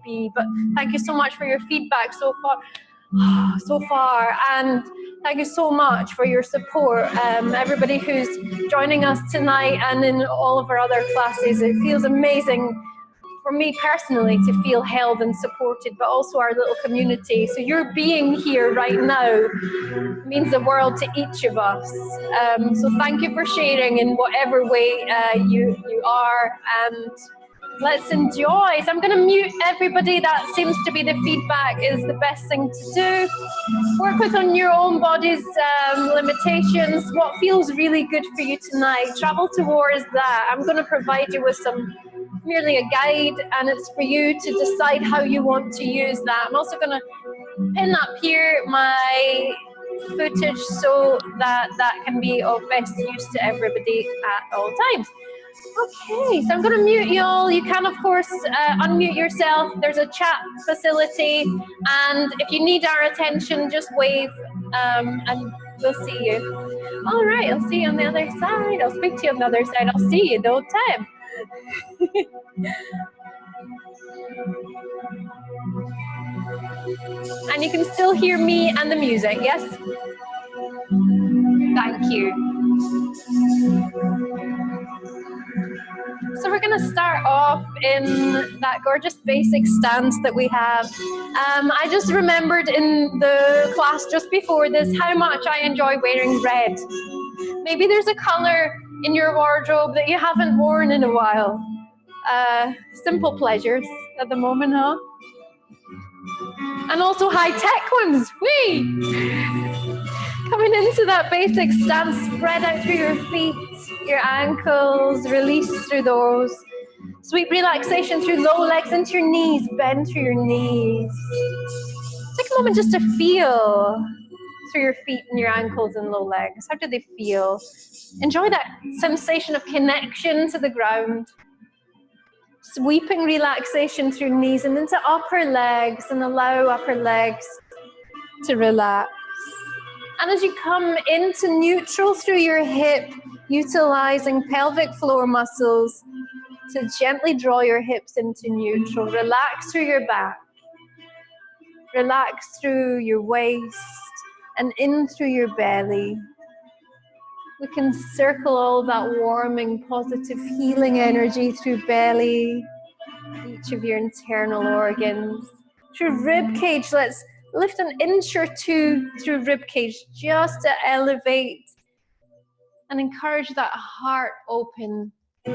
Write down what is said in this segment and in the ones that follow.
be. But thank you so much for your feedback so far, and thank you so much for your support, everybody who's joining us tonight and in all of our other classes. It feels amazing for me personally to feel held and supported, but also our little community. So your being here right now means the world to each of us. So thank you for sharing in whatever way you are, and let's enjoy. So I'm going to mute everybody. That seems to be the feedback is the best thing to do. Work with on your own body's limitations. What feels really good for you tonight, travel towards that. I'm going to provide you with merely a guide, and it's for you to decide how you want to use that. I'm also going to pin up here my footage so that can be of best use to everybody at all times. Okay, so I'm going to mute you all. You can, of course, unmute yourself. There's a chat facility, and if you need our attention, just wave, and we'll see you. All right, I'll see you on the other side. I'll speak to you on the other side. I'll see you the whole time. And you can still hear me and the music, yes? Thank you. So we're going to start off in that gorgeous basic stance that we have. I just remembered in the class just before this how much I enjoy wearing red. Maybe there's a color in your wardrobe that you haven't worn in a while. Simple pleasures at the moment, huh? And also high-tech ones. Whee! Coming into that basic stance, spread out through your feet, your ankles, release through those. Sweet relaxation through low legs into your knees, bend through your knees. Take a moment just to feel through your feet and your ankles and low legs. How do they feel? Enjoy that sensation of connection to the ground. Sweeping relaxation through knees and into upper legs, and allow upper legs to relax. And as you come into neutral through your hip, utilizing pelvic floor muscles to gently draw your hips into neutral. Relax through your back. Relax through your waist and in through your belly. We can circle all that warming, positive, healing energy through belly, each of your internal organs. Through rib cage, let's lift an inch or two through rib cage just to elevate and encourage that heart open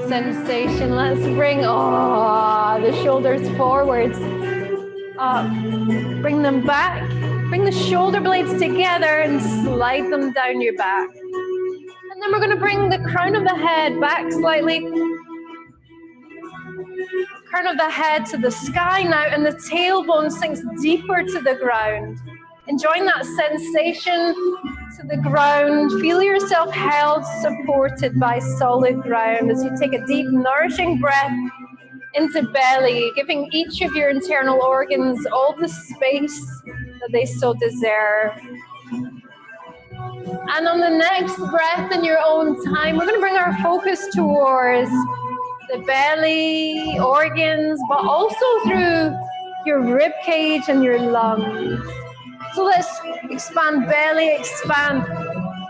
sensation. Let's bring the shoulders forwards, up, bring them back, bring the shoulder blades together and slide them down your back. And then we're going to bring the crown of the head back slightly. Crown of the head to the sky now, and the tailbone sinks deeper to the ground. Enjoying that sensation to the ground. Feel yourself held, supported by solid ground as you take a deep, nourishing breath into belly, giving each of your internal organs all the space that they so deserve. And on the next breath in your own time, we're going to bring our focus towards the belly, organs, but also through your rib cage and your lungs. So let's expand belly, expand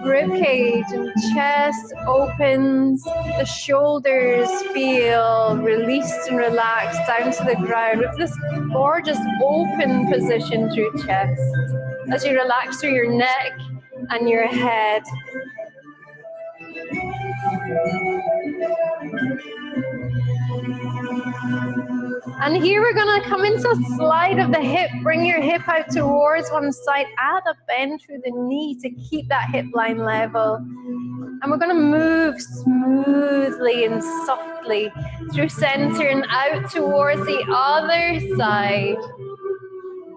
rib cage, and chest opens. The shoulders feel released and relaxed down to the ground with this gorgeous open position through chest as you relax through your neck and your head. And here we're going to come into a slide of the hip. Bring your hip out towards one side. Add a bend through the knee to keep that hip line level. And we're going to move smoothly and softly through center and out towards the other side.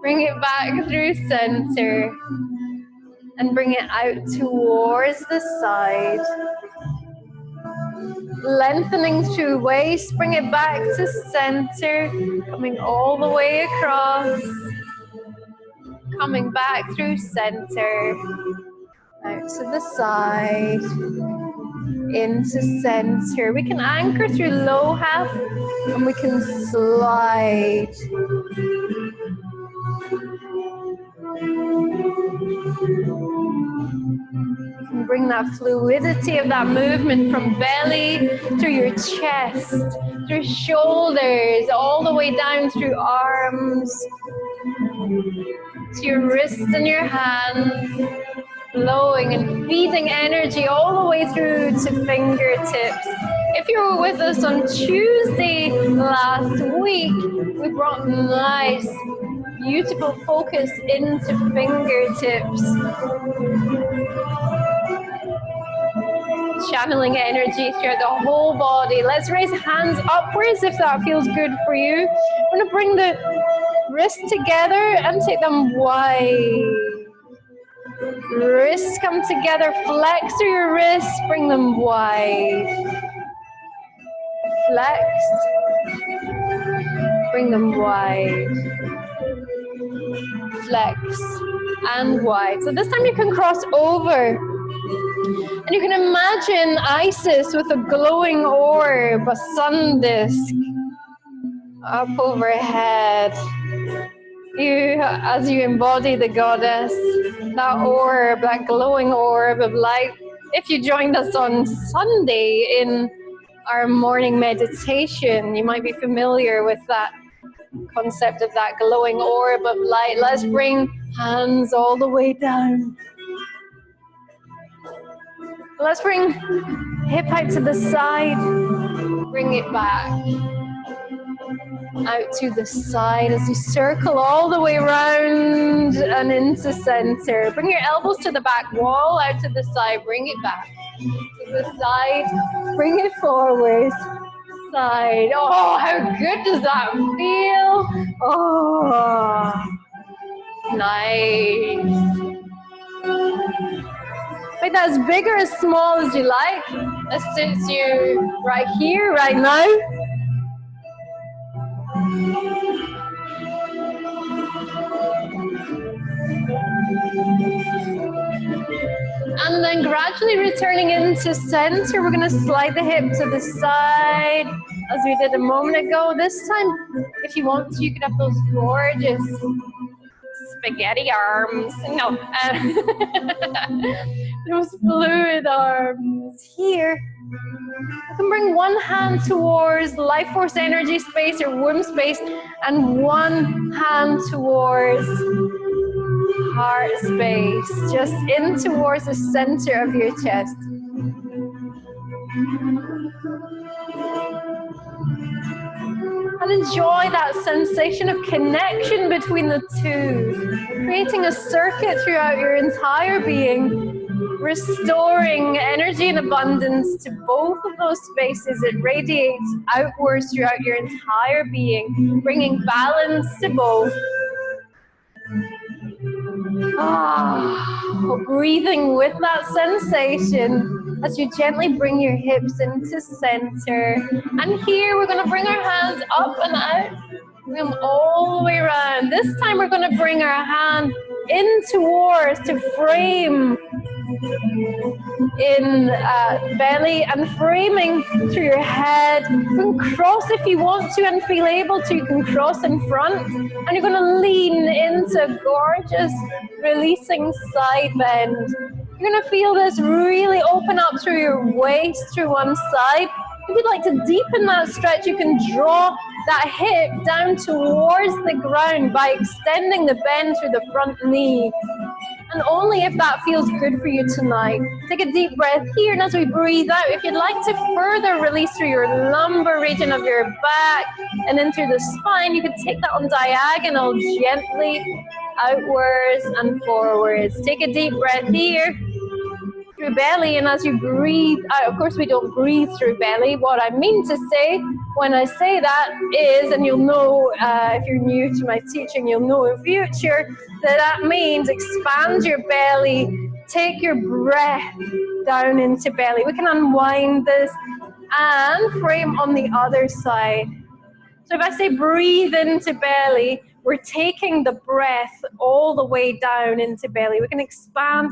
Bring it back through center and bring it out towards the side. Lengthening through waist, bring it back to center, coming all the way across, coming back through center, out to the side. into center. We can anchor through low half and we can slide. You can bring that fluidity of that movement from belly through your chest, through shoulders, all the way down through arms, to your wrists and your hands, flowing and feeding energy all the way through to fingertips. If you were with us on Tuesday last week, we brought nice, beautiful focus into fingertips. Channeling energy throughout the whole body. Let's raise hands upwards if that feels good for you. I'm going to bring the wrists together and take them wide. Wrists come together, flex through your wrists, bring them wide. Flex, bring them wide. Flex and wide. So this time you can cross over. And you can imagine Isis with a glowing orb, a sun disk up overhead. As you embody the goddess, that orb, that glowing orb of light. If you joined us on Sunday in our morning meditation, you might be familiar with that concept of that glowing orb of light. Let's bring hands all the way down. Let's bring hip out to the side, bring it back, out to the side as you circle all the way around and into center. Bring your elbows to the back wall, out to the side, bring it back, to the side, bring it forward, side. Oh, how good does that feel? Oh, nice. Make that as big or as small as you like. That suits you right here, right now. And then gradually returning into center, we're going to slide the hip to the side as we did a moment ago. This time, if you want to, you could have those gorgeous spaghetti arms. No, those fluid arms here. You can bring one hand towards life force energy space or womb space and one hand towards heart space, just in towards the center of your chest. And enjoy that sensation of connection between the two, creating a circuit throughout your entire being, restoring energy and abundance to both of those spaces. It radiates outwards throughout your entire being, bringing balance to both. Breathing with that sensation as you gently bring your hips into center. And here we're going to bring our hands up and out, bring them all the way around. This time we're going to bring our hand in towards to frame in belly and framing through your head. You can cross if you want to and feel able to. You can cross in front and you're going to lean into gorgeous releasing side bend. You're going to feel this really open up through your waist through one side. If you'd like to deepen that stretch, you can draw that hip down towards the ground by extending the bend through the front knee. And only if that feels good for you tonight. Take a deep breath here, and as we breathe out, if you'd like to further release through your lumbar region of your back and then through the spine, you can take that on diagonal gently outwards and forwards. Take a deep breath here through belly, and as you breathe out, of course we don't breathe through belly. What I mean to say when I say that is, and you'll know if you're new to my teaching, you'll know in future, that means expand your belly, take your breath down into belly. We can unwind this and frame on the other side. So if I say breathe into belly, we're taking the breath all the way down into belly. We can expand,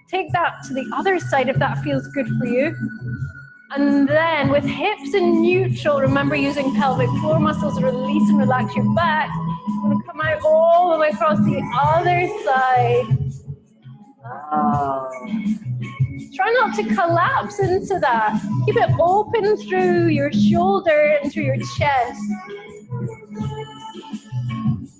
take that to the other side if that feels good for you. And then with hips in neutral, remember using pelvic floor muscles to release and relax your back. I'm going to come out all the way across the other side. Try not to collapse into that. Keep it open through your shoulder and through your chest.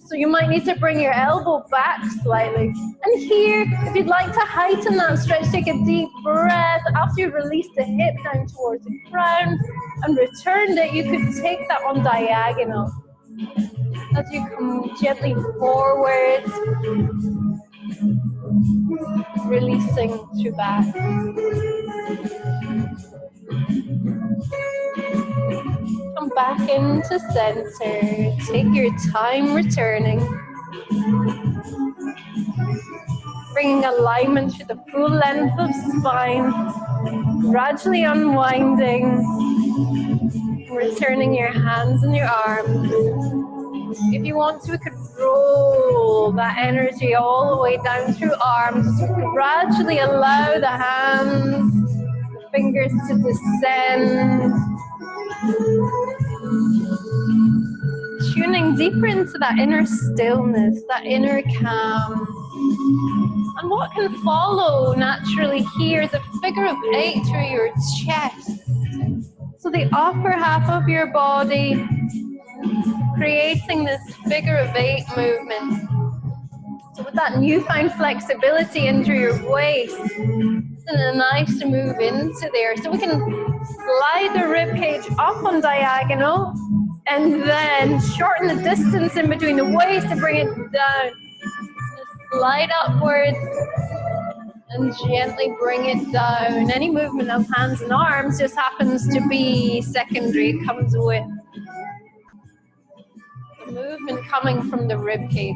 So you might need to bring your elbow back slightly. And here, if you'd like to heighten that stretch, take a deep breath. After you've released the hip down towards the ground and returned it, you could take that on diagonal. As you come gently forward, releasing through back. Come back into center. Take your time returning. Bringing alignment to the full length of spine. Gradually unwinding. Returning your hands and your arms. If you want to, we could roll that energy all the way down through arms. Gradually allow the hands, the fingers to descend. Tuning deeper into that inner stillness, that inner calm. And what can follow naturally here is a figure of 8 through your chest. So the upper half of your body, creating this figure of 8 movement. So with that newfound flexibility into your waist, it's nice to move into there. So we can slide the rib cage up on diagonal and then shorten the distance in between the waist to bring it down. Just slide upwards and gently bring it down. Any movement of hands and arms just happens to be secondary, it comes with the movement coming from the rib cage.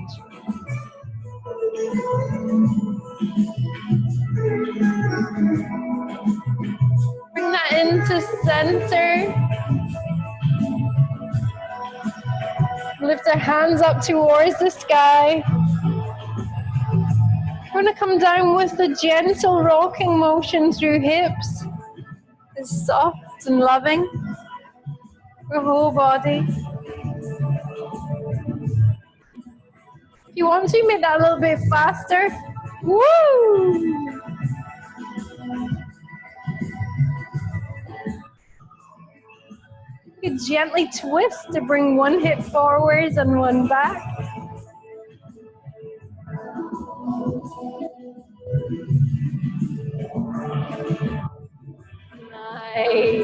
Bring that into center. Lift our hands up towards the sky. We're going to come down with the gentle rocking motion through hips. It's soft and loving. The whole body. If you want to, make that a little bit faster. Woo! You can gently twist to bring one hip forwards and one back. Nice.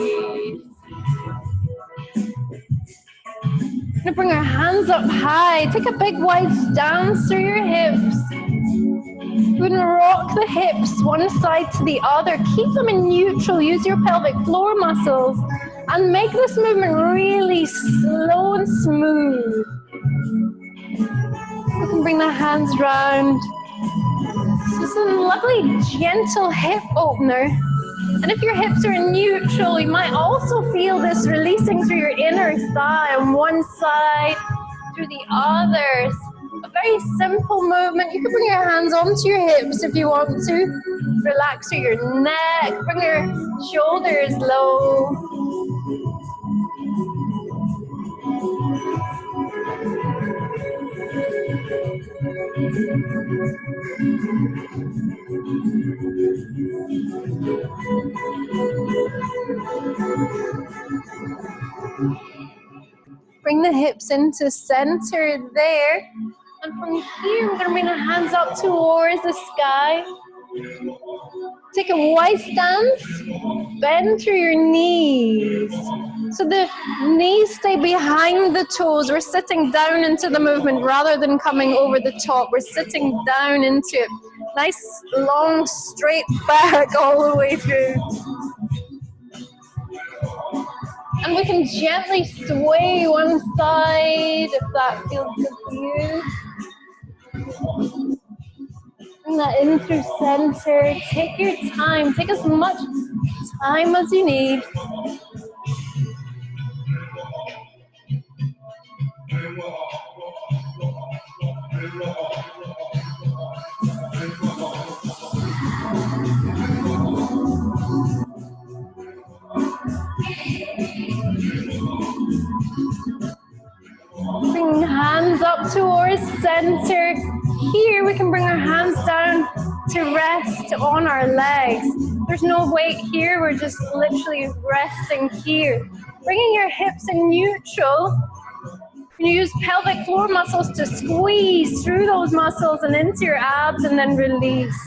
We're going to bring our hands up high. Take a big wide stance through your hips. We're going to rock the hips one side to the other. Keep them in neutral. Use your pelvic floor muscles. And make this movement really slow and smooth. You can bring the hands round. This is a lovely, gentle hip opener. And if your hips are in neutral, you might also feel this releasing through your inner thigh on one side, through the others. A very simple movement. You can bring your hands onto your hips if you want to. Relax through your neck. Bring your shoulders low. Bring the hips into center there. And from here, we're going to bring our hands up towards the sky. Take a wide stance. Bend through your knees. So the knees stay behind the toes. We're sitting down into the movement rather than coming over the top. We're sitting down into it. Nice, long, straight back all the way through. And we can gently sway one side if that feels good for you. Bring that in through center. Take your time. Take as much time as you need. towards center. Here we can bring our hands down to rest on our legs. There's no weight here, we're just literally resting here. Bringing your hips in neutral. You use pelvic floor muscles to squeeze through those muscles and into your abs and then release.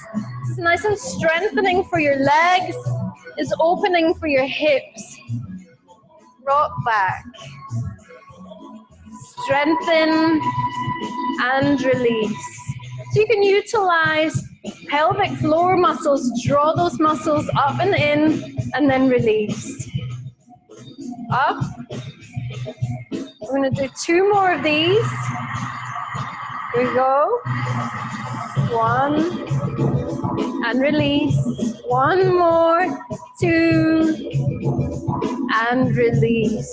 It's nice and strengthening for your legs. It's opening for your hips. Rock back. Strengthen and release. So you can utilize pelvic floor muscles, draw those muscles up and in, and then release. Up. We're going to do 2 more of these. Here we go. 1, and release. 1 more, 2, and release.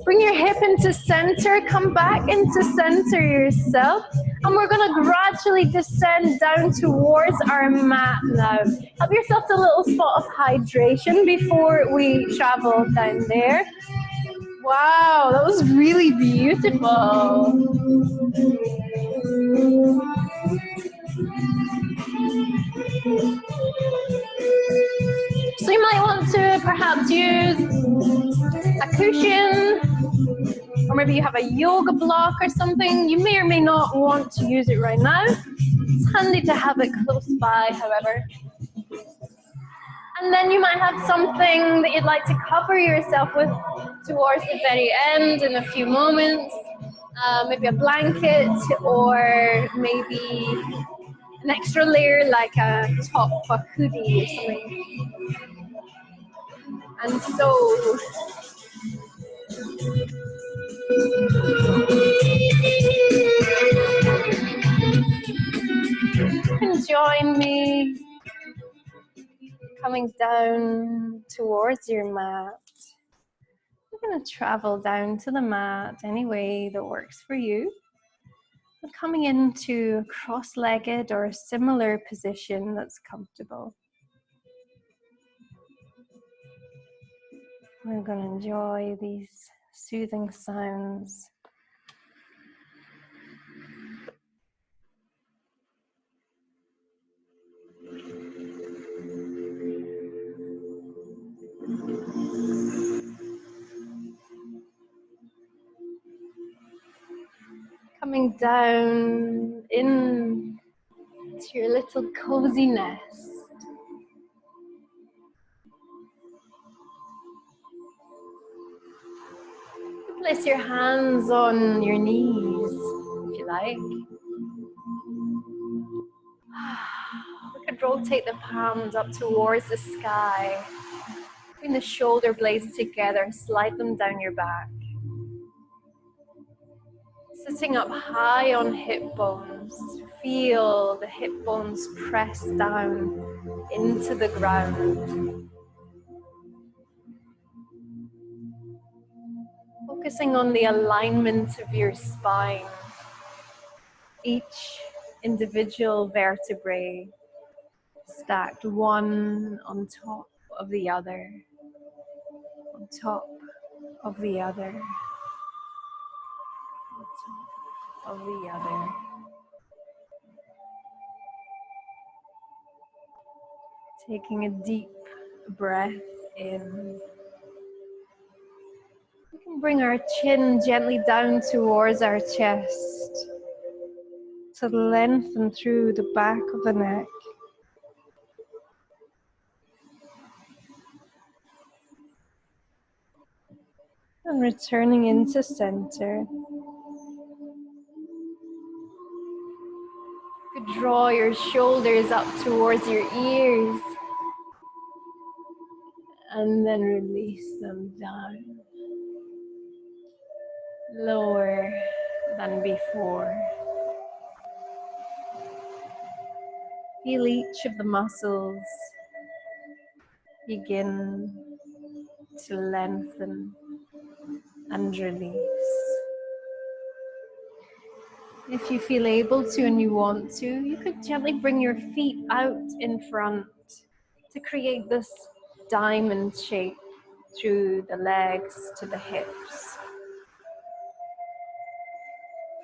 Bring your hip into center, come back into center yourself, and we're going to gradually descend down towards our mat now. Help yourself to a little spot of hydration before we travel down there. Wow, that was really beautiful. So you might want to perhaps use a cushion, or maybe you have a yoga block or something. You may or may not want to use it right now. It's handy to have it close by, however. And then you might have something that you'd like to cover yourself with towards the very end in a few moments. Maybe a blanket, or maybe an extra layer like a top, a hoodie or something. And so, you can join me coming down towards your mat. We're going to travel down to the mat any way that works for you. We're coming into a cross-legged or a similar position that's comfortable. We're going to enjoy these soothing sounds. Coming down in to your little cozy nest. Place your hands on your knees, if you like. We could rotate the palms up towards the sky. Bring the shoulder blades together, slide them down your back. Sitting up high on hip bones, feel the hip bones press down into the ground. Focusing on the alignment of your spine, each individual vertebrae stacked one on top of the other, on top of the other, on top of the other. Taking a deep breath in. We can bring our chin gently down towards our chest to lengthen through the back of the neck. And returning into center. You could draw your shoulders up towards your ears and then release them down. Lower than before. Feel each of the muscles begin to lengthen and release. If you feel able to and you want to, you could gently bring your feet out in front to create this diamond shape through the legs to the hips.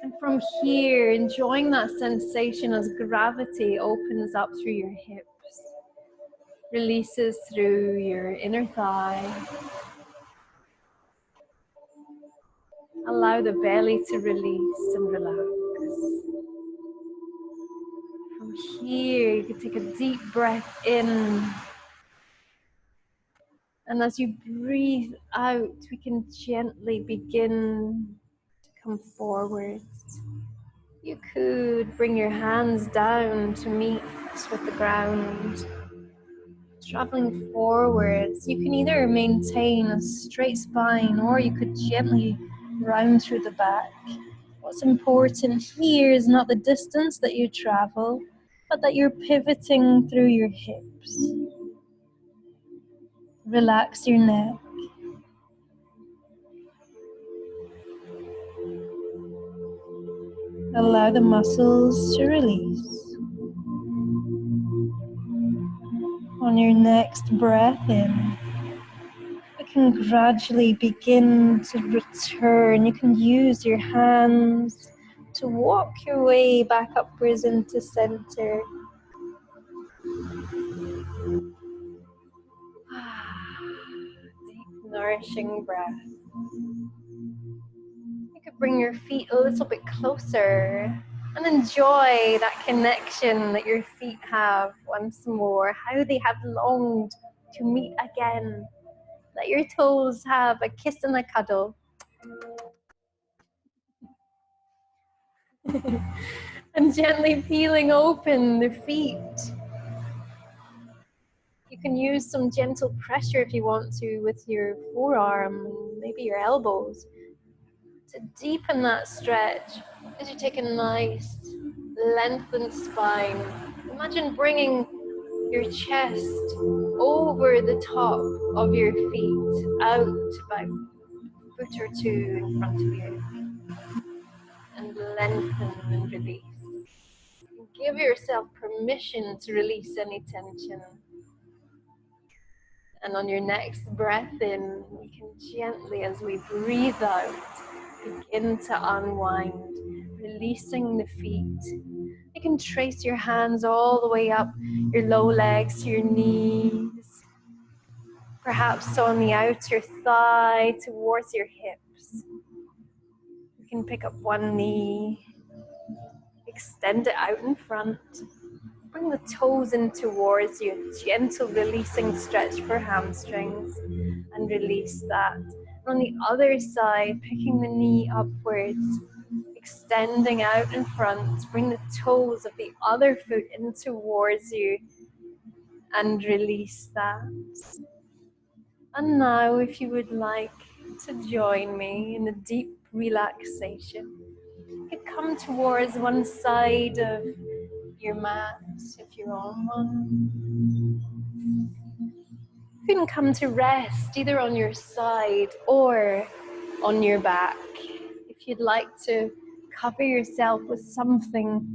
And From here, enjoying that sensation as gravity opens up through your hips, releases through your inner thigh. Allow the belly to release and relax. From here, you can take a deep breath in. And as you breathe out, we can gently begin to come forwards. You could bring your hands down to meet with the ground. Traveling forwards, you can either maintain a straight spine or you could gently round through the back. What's important here is not the distance that you travel, but that you're pivoting through your hips. Relax your neck. Allow the muscles to release. On your next breath in, you can gradually begin to return. You can use your hands to walk your way back upwards into center. Deep, nourishing breath. You could bring your feet a little bit closer and enjoy that connection that your feet have once more, how they have longed to meet again. Let your toes have a kiss and a cuddle. And gently peeling open the feet. You can use some gentle pressure if you want to with your forearm and maybe your elbows to deepen that stretch as you take a nice lengthened spine. Imagine bringing your chest over the top of your feet, out about a foot or two in front of you, and lengthen and release. Give yourself permission to release any tension. And on your next breath in, we can gently, as we breathe out, begin to unwind, releasing the feet. You can trace your hands all the way up your low legs to your knees, perhaps on the outer thigh towards your hips. You can pick up one knee, extend it out in front. Bring the toes in towards you, gentle releasing stretch for hamstrings, and release that. And on the other side, picking the knee upwards, extending out in front, bring the toes of the other foot in towards you, and release that. And now, if you would like to join me in a deep relaxation, you could come towards one side of your mat if you're on one. You can come to rest either on your side or on your back. If you'd like to cover yourself with something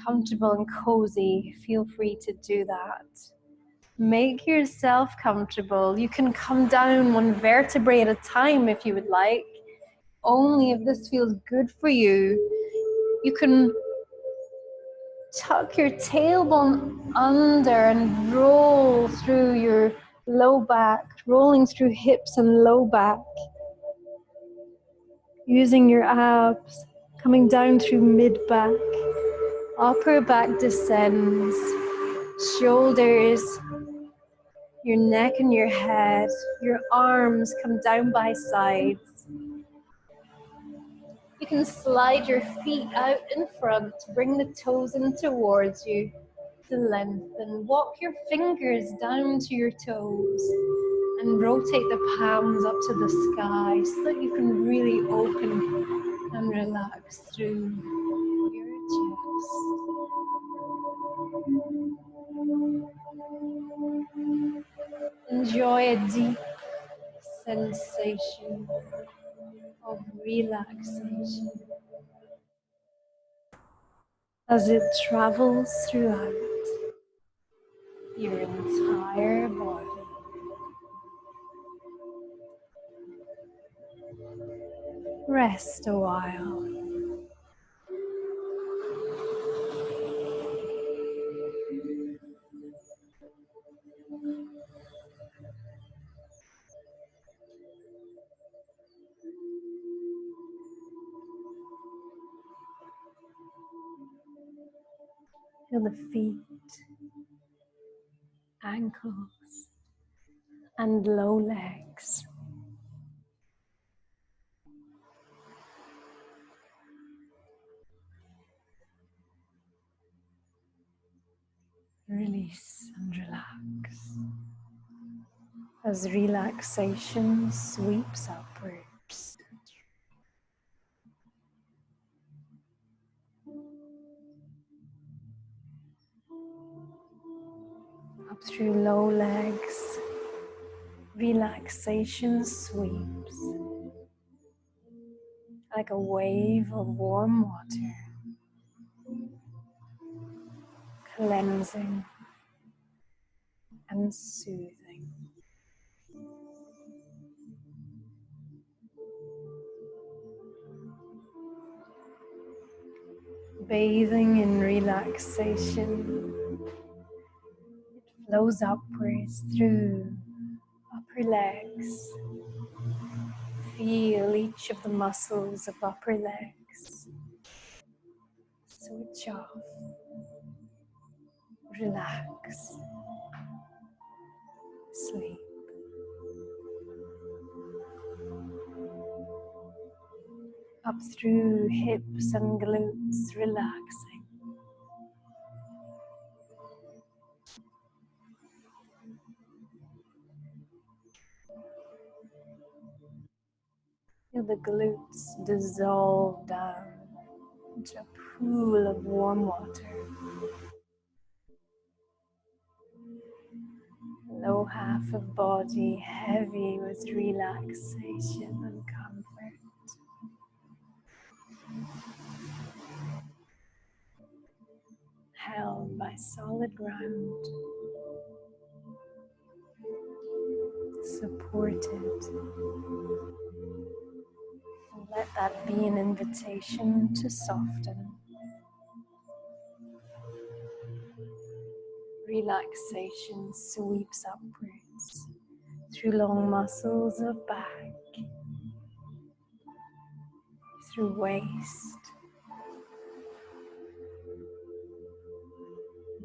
comfortable and cozy, feel free to do that. Make yourself comfortable. You can come down one vertebrae at a time if you would like. Only if this feels good for you. You can tuck your tailbone under and roll through your low back, rolling through hips and low back. Using your abs, coming down through mid-back. Upper back descends. Shoulders, your neck and your head. Your arms come down by sides. You can slide your feet out in front, bring the toes in towards you to lengthen. Walk your fingers down to your toes and rotate the palms up to the sky so that you can really open and relax through your chest. Enjoy a deep sensation of relaxation as it travels throughout your entire body. Rest a while. Feel the feet, ankles, and low legs. Release and relax as relaxation sweeps upwards. Up through low legs, relaxation sweeps like a wave of warm water, cleansing and soothing. Bathing in relaxation, it flows upwards through upper legs. Feel each of the muscles of upper legs. Switch off, relax, sleep. Up through hips and glutes, relaxing. Feel the glutes dissolve down into a pool of warm water. Low half of body heavy with relaxation and comfort. Held by solid ground. Supported. And let that be an invitation to soften. Relaxation sweeps upwards through long muscles of back, through waist,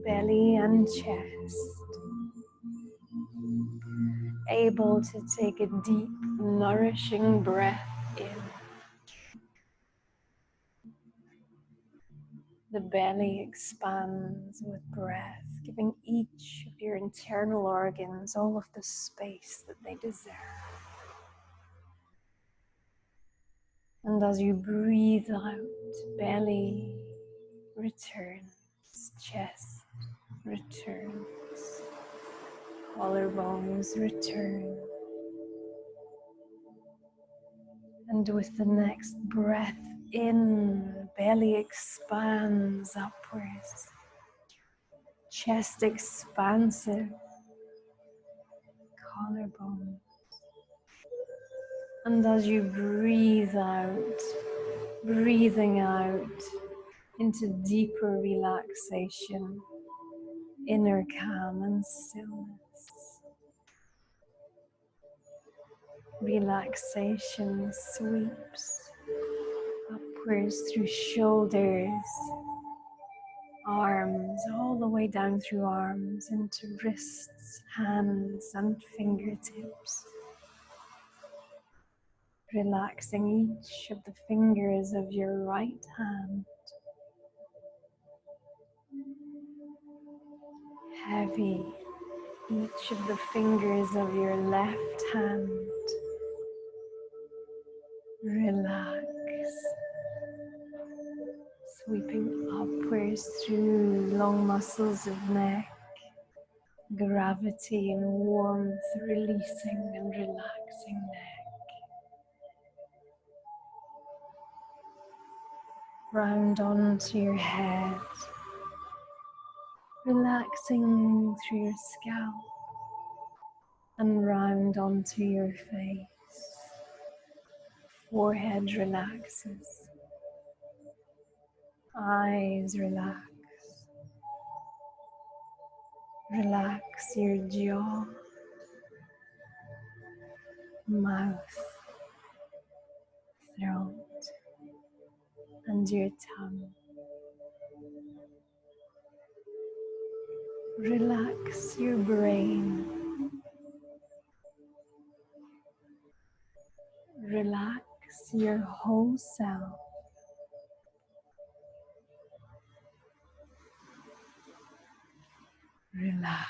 belly and chest. Able to take a deep, nourishing breath in. The belly expands with breath, giving each of your internal organs all of the space that they deserve. And as you breathe out, belly returns, chest returns, collarbones return. And with the next breath in, the belly expands upwards, chest expansive, collarbone. And as you breathe out, breathing out into deeper relaxation, inner calm and stillness. Relaxation sweeps upwards through shoulders, arms, all the way down through arms into wrists, hands and fingertips. Relaxing each of the fingers of your right hand. Heavy each of the fingers of your left hand. Relax. Sweeping upwards through long muscles of neck. Gravity and warmth releasing and relaxing neck. Round onto your head. Relaxing through your scalp. And round onto your face. Forehead relaxes. Eyes relax. Relax your jaw, mouth, throat, and your tongue. Relax your brain. Relax your whole self. Relax.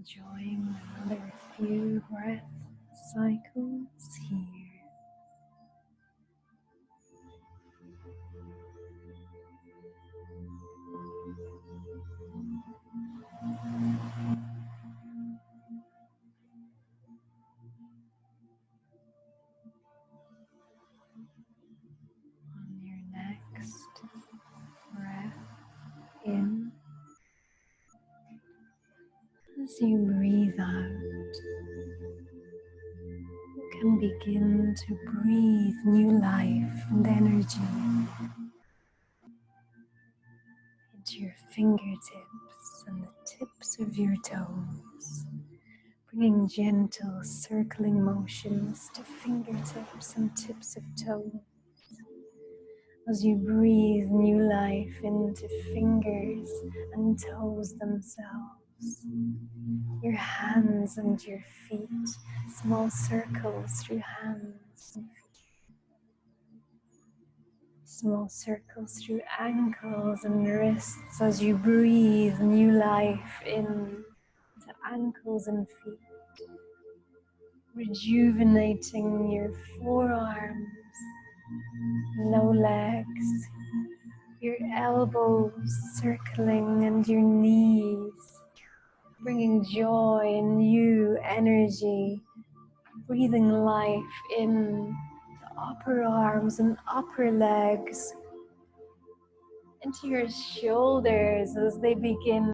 Enjoying another few breath cycles here. On your next breath in, as you breathe out, you can begin to breathe new life and energy into your fingertips and the tips of your toes, bringing gentle circling motions to fingertips and tips of toes. As you breathe new life into fingers and toes themselves, your hands and your feet, small circles through hands and feet, small circles through ankles and wrists as you breathe new life into ankles and feet, rejuvenating your forearms, low legs, your elbows circling and your knees, bringing joy and new energy, breathing life in the upper arms and upper legs, into your shoulders as they begin